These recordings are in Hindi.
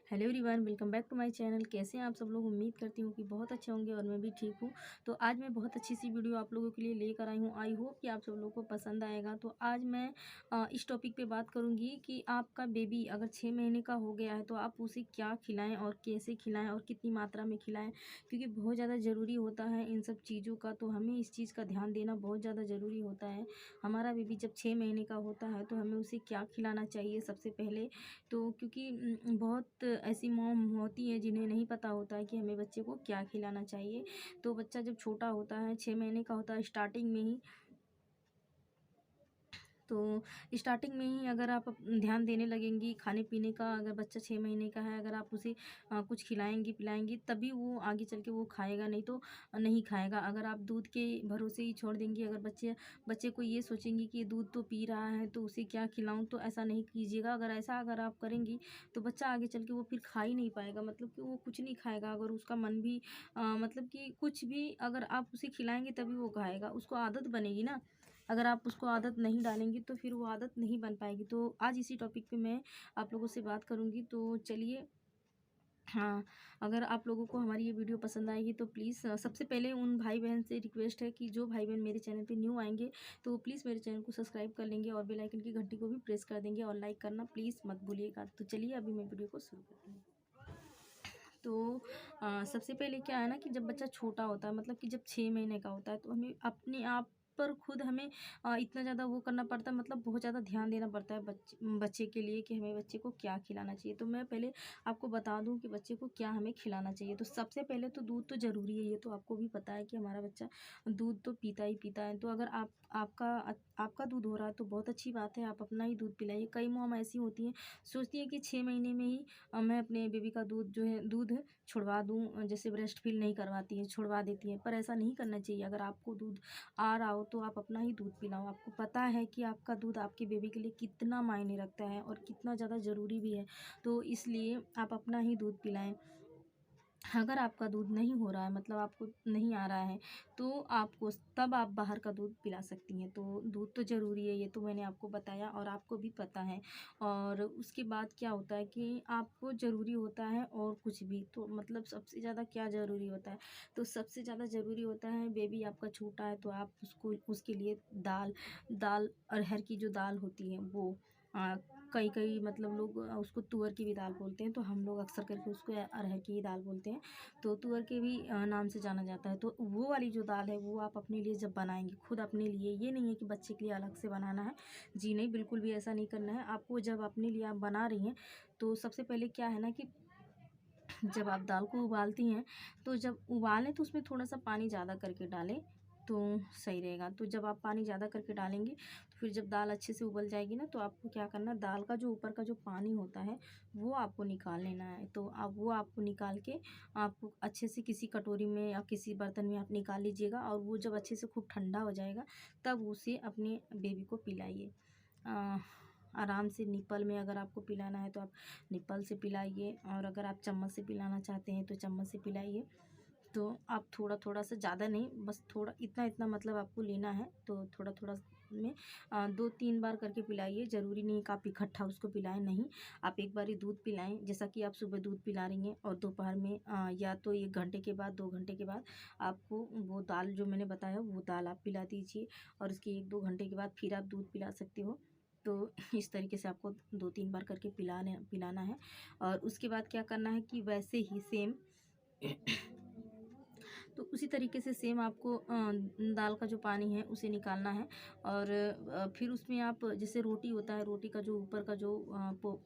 Hello everyone, welcome back to my channel. कैसे हैं आप सब लोग? उम्मीद करती हूँ कि बहुत अच्छे होंगे और मैं भी ठीक हूँ। तो आज मैं बहुत अच्छी सी वीडियो आप लोगों के लिए लेकर आई हूँ। आई होप कि आप सब लोगों को पसंद आएगा। तो आज मैं इस टॉपिक पे बात करूँगी कि आपका बेबी अगर 6 महीने का हो गया है तो आप उसे क्या खिलाएं और कैसे खिलाएं और कितनी मात्रा में खिलाएं, क्योंकि बहुत ज़्यादा ज़रूरी होता है इन सब चीज़ों का। तो हमें इस चीज़ का ध्यान देना बहुत ज़्यादा ज़रूरी होता है। हमारा बेबी जब 6 महीने का होता है तो हमें उसे क्या खिलाना चाहिए सबसे पहले। तो क्योंकि बहुत ऐसी मॉम होती हैं जिन्हें नहीं पता होता है कि हमें बच्चे को क्या खिलाना चाहिए। तो बच्चा जब छोटा होता है, 6 महीने का होता है, स्टार्टिंग में ही तो स्टार्टिंग में ही अगर आप ध्यान देने लगेंगी खाने पीने का, अगर बच्चा 6 महीने का है, अगर आप उसे कुछ खिलाएंगी पिलाएंगी तभी वो आगे चल के वो खाएगा, नहीं तो नहीं खाएगा। अगर आप दूध के भरोसे ही छोड़ देंगी, अगर बच्चे बच्चे को ये सोचेंगी कि दूध तो पी रहा है तो उसे क्या खिलाऊं, तो ऐसा नहीं कीजिएगा। अगर आप करेंगी तो बच्चा आगे चल के वो फिर खा ही नहीं पाएगा, मतलब कि वो कुछ नहीं खाएगा। अगर उसका मन भी मतलब कि कुछ भी अगर आप उसे खिलाएंगे तभी वो खाएगा, उसको आदत बनेगी ना। अगर आप उसको आदत नहीं डालेंगी तो फिर वो आदत नहीं बन पाएगी। तो आज इसी टॉपिक पे मैं आप लोगों से बात करूँगी। तो चलिए, हाँ, अगर आप लोगों को हमारी ये वीडियो पसंद आएगी तो प्लीज़ सबसे पहले उन भाई बहन से रिक्वेस्ट है कि जो भाई बहन मेरे चैनल पे न्यू आएंगे तो प्लीज़ मेरे चैनल को सब्सक्राइब कर लेंगे और बेल आइकन की घंटी को भी प्रेस कर देंगे और लाइक करना प्लीज़ मत भूलिएगा। तो चलिए अभी मैं वीडियो को शुरू करती हूँ। तो सबसे पहले क्या है ना कि जब बच्चा छोटा होता है, मतलब कि जब 6 महीने का होता है, तो हमें अपने आप पर खुद हमें इतना ज़्यादा वो करना पड़ता है, मतलब बहुत ज़्यादा ध्यान देना पड़ता है बच्चे के लिए कि हमें बच्चे को क्या खिलाना चाहिए। तो मैं पहले आपको बता दूं कि बच्चे को क्या हमें खिलाना चाहिए। तो सबसे पहले तो दूध तो ज़रूरी है, ये तो आपको भी पता है कि हमारा बच्चा दूध तो पीता ही पीता है। तो अगर आपका दूध हो रहा है तो बहुत अच्छी बात है, आप अपना ही दूध पिलाइए। कई मॉम ऐसी होती हैं, सोचती हैं कि 6 महीने में ही मैं अपने बेबी का दूध छुड़वा दूँ, जैसे ब्रेस्ट फीड नहीं करवाती हैं, छुड़वा देती हैं, पर ऐसा नहीं करना चाहिए। अगर आपको दूध आ रहा हो तो आप अपना ही दूध पिलाओ। आपको पता है कि आपका दूध आपके बेबी के लिए कितना मायने रखता है और कितना ज़्यादा ज़रूरी भी है, तो इसलिए आप अपना ही दूध पिलाएं। अगर आपका दूध नहीं हो रहा है, मतलब आपको नहीं आ रहा है, तो आपको तब आप बाहर का दूध पिला सकती हैं। तो दूध तो ज़रूरी है, ये तो मैंने आपको बताया और आपको भी पता है। और उसके बाद क्या होता है कि आपको ज़रूरी होता है और कुछ भी, तो मतलब सबसे ज़्यादा क्या ज़रूरी होता है, तो सबसे ज़्यादा ज़रूरी होता है, बेबी आपका छोटा है तो आप उसको उसके लिए दाल दाल अरहर की जो दाल होती है वो, आ, कई कई मतलब लोग उसको तुअर की भी दाल बोलते हैं, तो हम लोग अक्सर करके उसको अरहर की ही दाल बोलते हैं। तो तुअर के भी नाम से जाना जाता है। तो वो वाली जो दाल है वो आप अपने लिए जब बनाएंगे, खुद अपने लिए, ये नहीं है कि बच्चे के लिए अलग से बनाना है। जी नहीं, बिल्कुल भी ऐसा नहीं करना है आपको। जब अपने लिए आप बना रही हैं तो सबसे पहले क्या है ना कि जब आप दाल को उबालती हैं, तो जब उबालें तो उसमें थोड़ा सा पानी ज़्यादा करके डालें तो सही रहेगा। तो जब आप पानी ज़्यादा करके डालेंगे तो फिर जब दाल अच्छे से उबल जाएगी ना, तो आपको क्या करना है, दाल का जो ऊपर का जो पानी होता है वो आपको निकाल लेना है। तो अब वो आपको निकाल के आपको अच्छे से किसी कटोरी में या किसी बर्तन में आप निकाल लीजिएगा, और वो जब अच्छे से खूब ठंडा हो जाएगा तब उसे अपने बेबी को पिलाइए। आराम से निप्पल में, अगर आपको पिलाना है तो आप निप्पल से पिलाइए, और अगर आप चम्मच से पिलाना चाहते हैं तो चम्मच से पिलाइए। तो आप थोड़ा थोड़ा सा, ज़्यादा नहीं, बस थोड़ा इतना इतना मतलब आपको लेना है। तो थोड़ा थोड़ा में 2-3 बार करके पिलाइए। ज़रूरी नहीं कि आप इकट्ठा उसको पिलाएं, नहीं, आप एक बार ही दूध पिलाएं। जैसा कि आप सुबह दूध पिला रही हैं और दोपहर में या तो 1 घंटे के बाद, 2 घंटे के बाद आपको वो दाल जो मैंने बताया वो दाल आप पिला दीजिए, और उसके 1-2 घंटे के बाद फिर आप दूध पिला सकते हो। तो इस तरीके से आपको 2-3 बार करके पिलाना है। और उसके बाद क्या करना है कि वैसे ही सेम तो उसी तरीके से सेम आपको दाल का जो पानी है उसे निकालना है। और फिर उसमें आप, जैसे रोटी होता है, रोटी का जो ऊपर का जो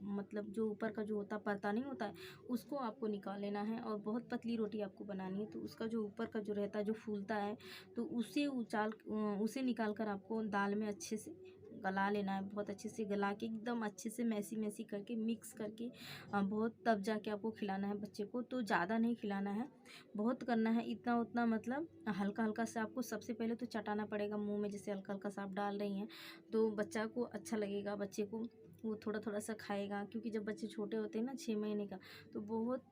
मतलब जो ऊपर का जो होता है, परता नहीं होता है, उसको आपको निकाल लेना है। और बहुत पतली रोटी आपको बनानी है, तो उसका जो ऊपर का जो रहता है, जो फूलता है, तो उसे निकाल कर आपको दाल में अच्छे से गला लेना है। बहुत अच्छे से गला के एकदम अच्छे से मैसी मैसी करके मिक्स करके बहुत, तब जाके आपको खिलाना है बच्चे को। तो ज़्यादा नहीं खिलाना है, बहुत करना है, इतना उतना मतलब हल्का हल्का सा आपको सबसे पहले तो चटाना पड़ेगा मुंह में, जैसे हल्का हल्का सा आप डाल रही हैं तो बच्चा को अच्छा लगेगा, बच्चे को वो थोड़ा थोड़ा सा खाएगा। क्योंकि जब बच्चे छोटे होते हैं ना, 6 महीने का, तो बहुत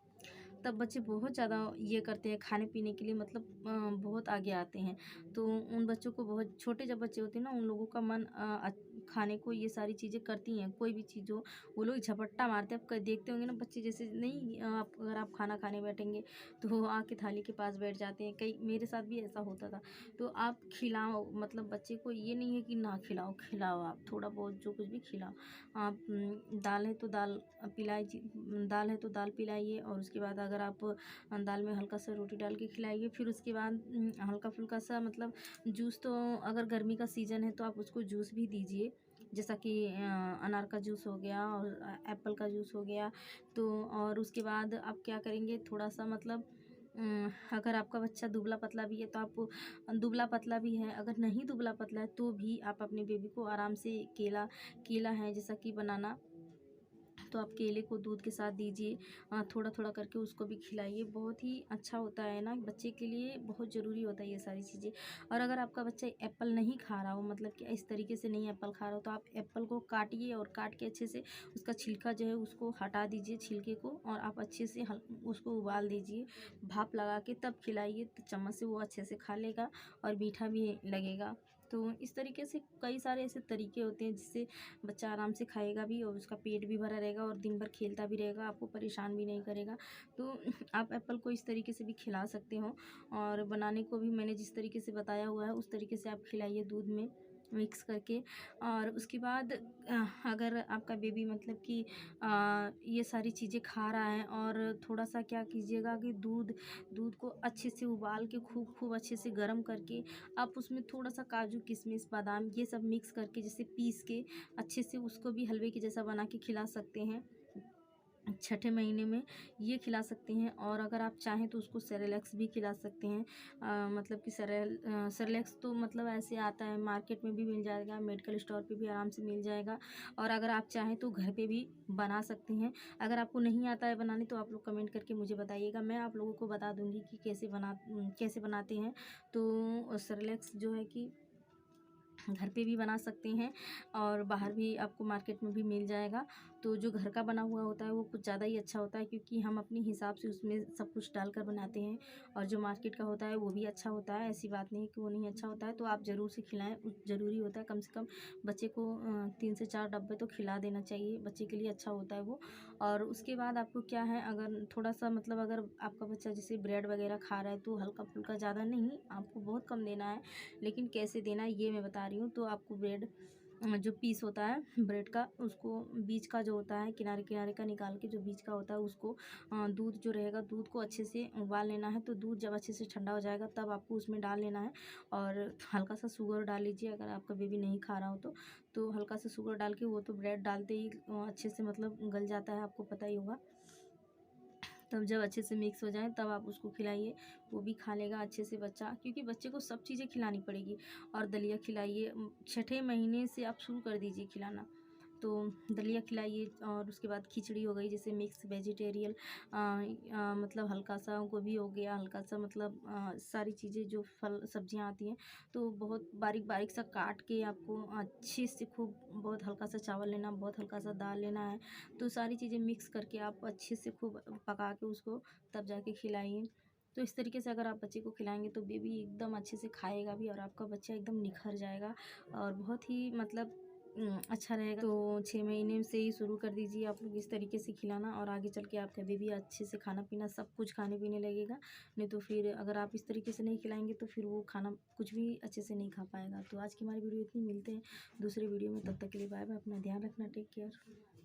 तब बच्चे बहुत ज़्यादा ये करते हैं खाने-पीने के लिए, मतलब बहुत आगे आते हैं। तो उन बच्चों को, बहुत छोटे जब बच्चे होते हैं ना, उन लोगों का मन खाने को ये सारी चीज़ें करती हैं, कोई भी चीज़ हो, वो लोग झपट्टा मारते हैं। आप क देखते होंगे ना बच्चे, जैसे नहीं आप अगर आप खाना खाने बैठेंगे तो वो आके थाली के पास बैठ जाते हैं। कई मेरे साथ भी ऐसा होता था। तो आप खिलाओ, मतलब बच्चे को ये नहीं है कि ना खिलाओ, खिलाओ आप थोड़ा बहुत जो कुछ भी खिलाओ। आप दाल है तो दाल दाल है तो दाल पिलाइए, और उसके बाद अगर आप दाल में हल्का सा रोटी डाल के खिलाइए। फिर उसके बाद हल्का-फुल्का सा, मतलब जूस, तो अगर गर्मी का सीज़न है तो आप उसको जूस भी दीजिए। जैसा कि अनार का जूस हो गया और एप्पल का जूस हो गया। तो और उसके बाद आप क्या करेंगे, थोड़ा-सा मतलब अगर आपका बच्चा दुबला-पतला भी है तो आप दुबला-पतला भी है, अगर नहीं दुबला-पतला है तो भी आप अपने बेबी को आराम से केला केला है जैसा कि बनाना, तो आप केले को दूध के साथ दीजिए। थोड़ा-थोड़ा करके उसको भी खिलाइए। बहुत ही अच्छा होता है ना, बच्चे के लिए बहुत ज़रूरी होता है ये सारी चीज़ें। और अगर आपका बच्चा एप्पल नहीं खा रहा हो, मतलब कि इस तरीके से नहीं एप्पल खा रहा हो, तो आप एप्पल को काटिए और काट के अच्छे से उसका छिलका जो है उसको हटा दीजिए, छिलके को, और आप अच्छे से उसको उबाल दीजिए भाप लगा के, तब खिलाइए। तो चम्मच से वो अच्छे से खा लेगा और मीठा भी लगेगा। तो इस तरीके से कई सारे ऐसे तरीके होते हैं जिससे बच्चा आराम से खाएगा भी और उसका पेट भी भरा रहेगा और दिन भर खेलता भी रहेगा, आपको परेशान भी नहीं करेगा। तो आप एप्पल को इस तरीके से भी खिला सकते हो, और बनाने को भी मैंने जिस तरीके से बताया हुआ है उस तरीके से आप खिलाइए दूध में मिक्स करके। और उसके बाद अगर आपका बेबी, मतलब कि ये सारी चीज़ें खा रहा है, और थोड़ा-सा क्या कीजिएगा कि दूध दूध को अच्छे से उबाल के खूब खूब अच्छे से गरम करके, आप उसमें थोड़ा-सा काजू, किशमिश, बादाम ये सब मिक्स करके, जैसे पीस के अच्छे से उसको भी हलवे की जैसा बना के खिला सकते हैं। छठे महीने में ये खिला सकते हैं। और अगर आप चाहें तो उसको सेरेलैक्स भी खिला सकते हैं। मतलब कि सेरेलैक्स तो मतलब ऐसे आता है, मार्केट में भी मिल जाएगा, मेडिकल स्टोर पे भी आराम से मिल जाएगा। और अगर आप चाहें तो घर पे भी बना सकते हैं। अगर आपको नहीं आता है बनाने तो आप लोग कमेंट करके मुझे बताइएगा, मैं आप लोगों को बता दूँगी कि कैसे बनाते हैं। तो सेरेलैक्स जो है कि घर पे भी बना सकते हैं, और बाहर भी आपको मार्केट में भी मिल जाएगा। तो जो घर का बना हुआ होता है वो कुछ ज़्यादा ही अच्छा होता है, क्योंकि हम अपने हिसाब से उसमें सब कुछ डालकर बनाते हैं। और जो मार्केट का होता है वो भी अच्छा होता है, ऐसी बात नहीं है कि वो नहीं अच्छा होता है। तो आप ज़रूर से खिलाएँ, ज़रूरी होता है कम से कम बच्चे को 3 से 4 डब्बे तो खिला देना चाहिए, बच्चे के लिए अच्छा होता है वो। और उसके बाद आपको क्या है, अगर थोड़ा-सा, मतलब अगर आपका बच्चा जैसे ब्रेड वगैरह खा रहा है तो हल्का-फुल्का, ज़्यादा नहीं, आपको बहुत कम देना है। लेकिन कैसे देना है ये मैं बता रही हूँ। तो आपको ब्रेड जो पीस होता है ब्रेड का, उसको बीच का जो होता है किनारे-किनारे का निकाल के, जो बीच का होता है उसको दूध जो रहेगा, दूध को अच्छे से उबाल लेना है। तो दूध जब अच्छे से ठंडा हो जाएगा तब आपको उसमें डाल लेना है, और हल्का सा शुगर डाल लीजिए अगर आपका बेबी नहीं खा रहा हो तो। तो हल्का सा शुगर डाल के, वो तो ब्रेड डालते ही अच्छे से मतलब गल जाता है, आपको पता ही होगा। तब जब अच्छे से मिक्स हो जाए तब आप उसको खिलाइए, वो भी खा लेगा अच्छे से बच्चा, क्योंकि बच्चे को सब चीज़ें खिलानी पड़ेगी। और दलिया खिलाइए, छठे महीने से आप शुरू कर दीजिए खिलाना। तो दलिया खिलाइए, और उसके बाद खिचड़ी हो गई, जैसे मिक्स वेजिटेरियल, मतलब हल्का सा गोभी हो गया, हल्का सा, मतलब सारी चीज़ें जो फल सब्जियां आती हैं, तो बहुत बारीक बारीक सा काट के आपको अच्छे से खूब, बहुत हल्का सा चावल लेना, बहुत हल्का सा दाल लेना है। तो सारी चीज़ें मिक्स करके आप अच्छे से खूब पका के उसको तब जाके खिलाइए। तो इस तरीके से अगर आप बच्चे को खिलाएंगे तो बेबी एकदम अच्छे से खाएगा भी, और आपका बच्चा एकदम निखर जाएगा, और बहुत ही मतलब अच्छा रहेगा। तो 6 महीने से ही शुरू कर दीजिए आप लोग इस तरीके से खिलाना, और आगे चल के आपका बेबी अच्छे से खाना पीना सब कुछ खाने पीने लगेगा। नहीं तो फिर अगर आप इस तरीके से नहीं खिलाएंगे तो फिर वो खाना कुछ भी अच्छे से नहीं खा पाएगा। तो आज की हमारी वीडियो इतनी, मिलते हैं दूसरे वीडियो में, तब तक के लिए बाय बाय, अपना ध्यान रखना, टेक केयर।